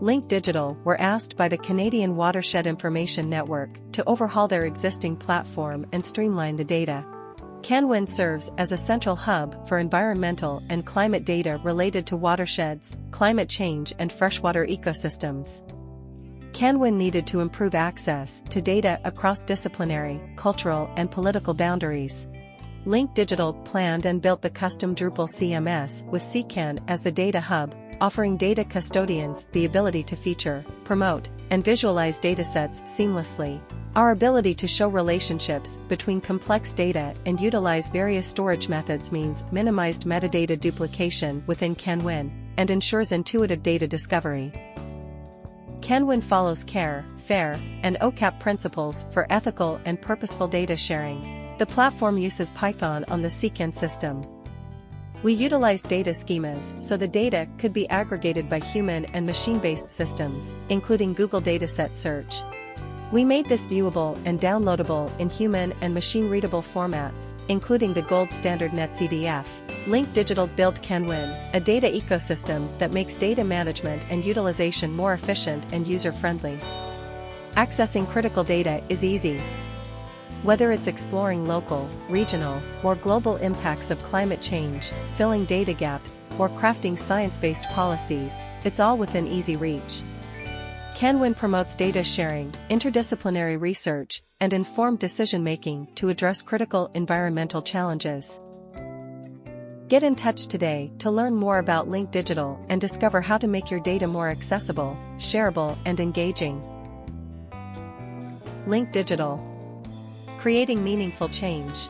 Link Digital were asked by the Canadian Watershed Information Network to overhaul their existing platform and streamline the data. CanWIN serves as a central hub for environmental and climate data related to watersheds, climate change and freshwater ecosystems. CanWIN needed to improve access to data across disciplinary, cultural and political boundaries. Link Digital planned and built the custom Drupal CMS with CKAN as the data hub, offering data custodians the ability to feature, promote, and visualize datasets seamlessly. Our ability to show relationships between complex data and utilize various storage methods means minimized metadata duplication within CanWIN and ensures intuitive data discovery. CanWIN follows CARE, FAIR, and OCAP principles for ethical and purposeful data sharing. The platform uses Python on the CKAN system. We utilize data schemas so the data could be aggregated by human and machine-based systems, including Google Dataset Search. We made this viewable and downloadable in human and machine-readable formats, including the gold standard NetCDF. Link Digital built CanWIN, a data ecosystem that makes data management and utilization more efficient and user-friendly. Accessing critical data is easy. Whether it's exploring local, regional, or global impacts of climate change, filling data gaps, or crafting science-based policies, it's all within easy reach. CanWIN promotes data sharing, interdisciplinary research, and informed decision-making to address critical environmental challenges. Get in touch today to learn more about Link Digital and discover how to make your data more accessible, shareable, and engaging. Link Digital. Creating meaningful change.